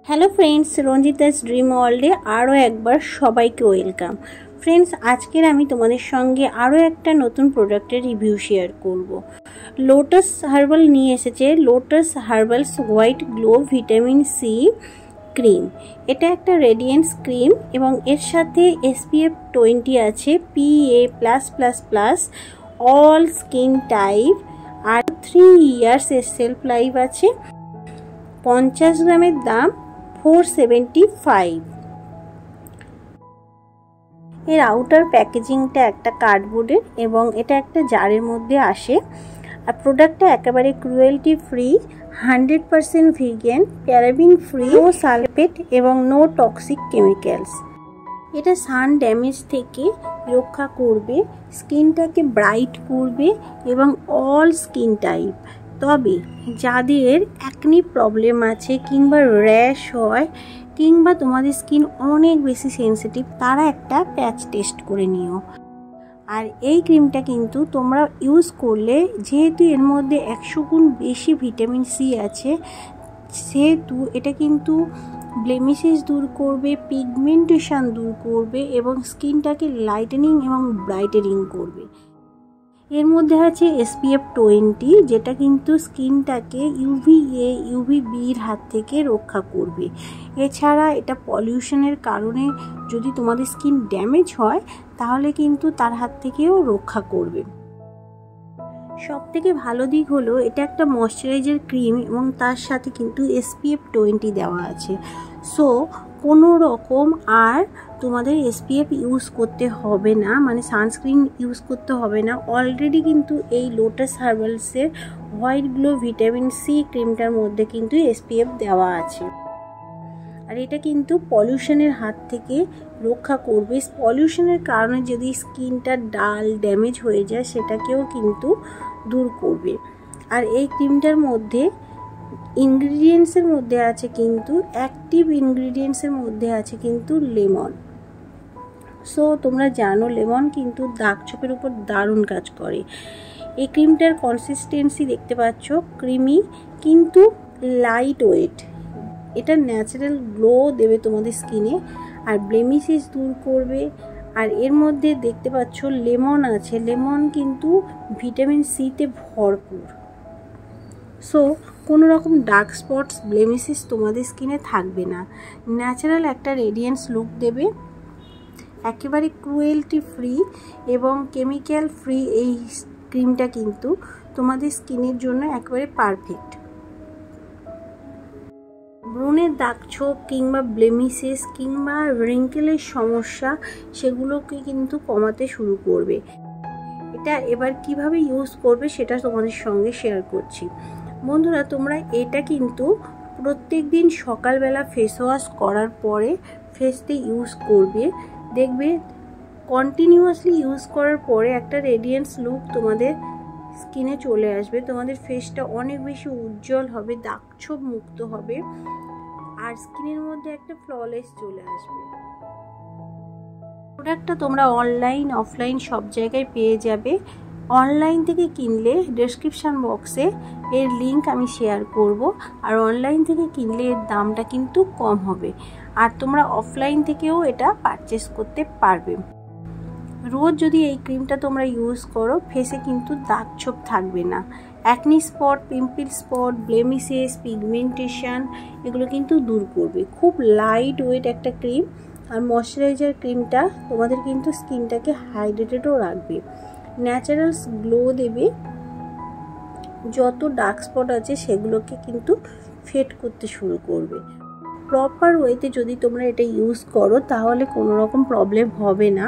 Hello friends, রঞ্জিতাস dream ওয়ার্ল্ডে আরও একবার সবাইকে ওয়েলকাম। ফ্রেন্ডস, আজকের আমি তোমাদের সঙ্গে আরও একটা নতুন প্রোডাক্টের রিভিউ শেয়ার করব। লোটাস হার্বাল নিয়ে এসেছে Lotus Herbals white glow vitamin C cream. এটা একটা রেডিয়েন্স ক্রিম এবং এর সাথে SPF 20 আছে, PA+++, অল স্কিন টাইপ, আর 3 ইয়ার্স এর সেলফ লাইফ আছে। 50 গ্রামের দাম 475। এর আউটার প্যাকেজিংটা একটা কার্ডবোর্ডের এবং এটা একটা জারের মধ্যে আসে। আর প্রোডাক্টটা একেবারে cruelty free, 100% vegan, paraben free, no sulphate এবং নো টক্সিক কেমিক্যালস। এটা সান ড্যামেজ থেকে রক্ষা করবে, স্কিনটাকে ব্রাইট করবে এবং অল স্কিন টাইপ। তবে যাদের অ্যাকনি প্রবলেম আছে কিংবা র্যাশ হয় কিংবা তোমাদের স্কিন অনেক বেশি সেনসিটিভ, তারা একটা প্যাচ টেস্ট করে নিও। আর এই ক্রিমটা কিন্তু তোমরা ইউজ করলে, যেহেতু এর মধ্যে 100 গুণ বেশি ভিটামিন সি আছে, সেহেতু এটা কিন্তু ব্লেমিশেস দূর করবে, পিগমেন্টেশন দূর করবে এবং স্কিনটাকে লাইটেনিং এবং ব্রাইটেনিং করবে। এর মধ্যে আছে SPF 20, যেটা কিন্তু স্কিনটাকে UVA UVBর হাত থেকে রক্ষা করবে। এছাড়া এটা পলিউশনের কারণে যদি তোমাদের স্কিন ড্যামেজ হয় তাহলে কিন্তু তার হাত থেকেও রক্ষা করবে। সবথেকে ভালো দিক হলো এটা একটা ময়শ্চারাইজার ক্রিম এবং তার সাথে কিন্তু SPF 20 দেওয়া আছে। সো কোনো রকম আর তোমাদের SPF ইউজ করতে হবে না, মানে সানস্ক্রিন ইউজ করতে হবে না। অলরেডি কিন্তু এই লোটাস হার্বালসের হোয়াইট গ্লো ভিটামিন সি ক্রিমটার মধ্যে কিন্তু SPF দেওয়া আছে। আর এটা কিন্তু পলিউশনের হাত থেকে রক্ষা করবে। পলিউশনের কারণে যদি স্কিনটা ডাল ড্যামেজ হয়ে যায় সেটাকেও কিন্তু দূর করবে। আর এই ক্রিমটার মধ্যে ইনগ্রিডিয়েন্টসের মধ্যে আছে কিন্তু অ্যাক্টিভ ইনগ্রিডিয়েন্টসের মধ্যে আছে কিন্তু লেমন। সো তোমরা জানো লেমন কিন্তু দাগ ছোপের উপর দারুণ কাজ করে। এই ক্রিমটার কনসিস্টেন্সি দেখতে পাচ্ছ, ক্রিমি কিন্তু লাইট ওয়েট। এটা ন্যাচারাল গ্লো দেবে তোমাদের স্কিনে আর ব্লেমিশেস দূর করবে। আর এর মধ্যে দেখতে পাচ্ছ লেমন আছে, লেমন কিন্তু ভিটামিন সিতে ভরপুর। সো কোনো রকম ডার্ক স্পটস ব্লেমিশেস তোমাদের স্কিনে থাকবে না, ন্যাচারাল একটা রেডিয়েন্স লুক দেবে। একেবারে ক্রুয়েলটি ফ্রি এবং কেমিক্যাল ফ্রি এই ক্রিমটা কিন্তু তোমাদের স্কিনের জন্য একেবারে পারফেক্ট। ব্রণের দাগ ছোপ কিংবা ব্লেমিশেস কিংবা রিঙ্কেলের সমস্যা, সেগুলোকে কিন্তু কমাতে শুরু করবে। এটা এবার কিভাবে ইউজ করবে সেটা তোমাদের সঙ্গে শেয়ার করছি। বন্ধুরা, তোমরা এটা কিন্তু প্রত্যেক দিন সকালবেলা ফেস ওয়াশ করার পরে ফেসতে ইউজ করবে। দেখবে কন্টিনিউয়াসলি ইউজ করার পরে একটা রেডিয়েন্স লুক তোমাদের স্কিনে চলে আসবে। তোমাদের ফেসটা অনেক বেশি উজ্জ্বল হবে, দাগছোপ মুক্ত হবে আর স্কিনের মধ্যে একটা ফ্ললেস চলে আসবে। প্রোডাক্টটা তোমরা অনলাইন অফলাইন সব জায়গায় পেয়ে যাবে। অনলাইন থেকে কিনলে ডেসক্রিপশান বক্সে এর লিঙ্ক আমি শেয়ার করব, আর অনলাইন থেকে কিনলে এর দামটা কিন্তু কম হবে। আর তোমরা অফলাইন থেকেও এটা পারচেস করতে পারবে। রোজ যদি এই ক্রিমটা তোমরা ইউজ করো, ফেসে কিন্তু দাগ ছোপ থাকবে না। Acne spot, pimple spot, blemishes, pigmentation এগুলো কিন্তু দূর করবে। খুব লাইট ওয়েট একটা ক্রিম। আর ময়শ্চারাইজার ক্রিমটা তোমাদের কিন্তু স্কিনটাকে হাইড্রেটেডও রাখবে, ন্যাচারাল গ্লো দেবে। যত ডার্ক স্পট আছে সেগুলোকে কিন্তু ফেড করতে শুরু করবে। প্রপার ওয়েতে যদি তোমরা এটা ইউজ করো তাহলে কোনো রকম প্রবলেম হবে না।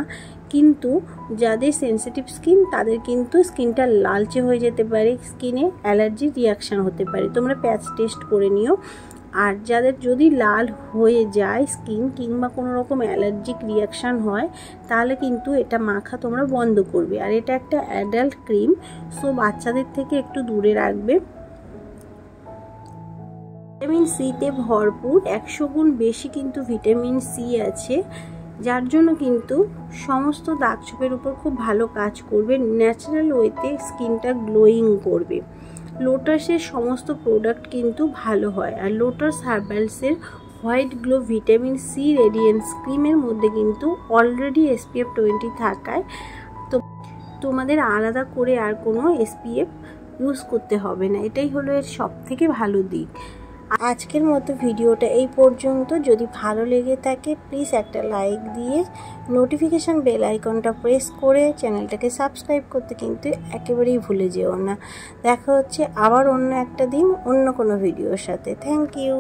কিন্তু যাদের সেনসিটিভ স্কিন তাদের কিন্তু স্কিনটা লালচে হয়ে যেতে পারে, স্কিনে অ্যালার্জি রিয়াকশান হতে পারে। তোমরা প্যাচ টেস্ট করে নিও। আর যাদের যদি লাল হয়ে যায় স্কিন কিংবা কোনো রকম অ্যালার্জিক রিয়াকশান হয় তাহলে কিন্তু এটা মাখা তোমরা বন্ধ করবে। আর এটা একটা অ্যাডাল্ট ক্রিম, সো বাচ্চাদের থেকে একটু দূরে রাখবে। ভিটামিন সিতে ভরপুর, 100 গুণ বেশি কিন্তু ভিটামিন সি আছে, যার জন্য কিন্তু সমস্ত দাগ ছোপের উপর খুব ভালো কাজ করবে। ন্যাচারাল ওয়েতে স্কিনটা গ্লোয়িং করবে। লোটাসের সমস্ত প্রোডাক্ট কিন্তু ভালো হয়। আর লোটাস হার্বালসের White glow vitamin C radiance ক্রিমের মধ্যে কিন্তু অলরেডি SPF 20 থাকায় তো তোমাদের আলাদা করে আর কোনো SPF ইউজ করতে হবে না। এটাই হলো এর সবথেকে ভালো দিক। আজকের মতো ভিডিওটা এই পর্যন্ত। যদি ভালো লেগে থাকে প্লিজ একটা লাইক দিয়ে নোটিফিকেশান বেল আইকনটা প্রেস করে চ্যানেলটাকে সাবস্ক্রাইব করতে কিন্তু একেবারেই ভুলে যেও না। দেখা হচ্ছে আবার অন্য একটা দিন অন্য কোনো ভিডিওর সাথে। Thank you.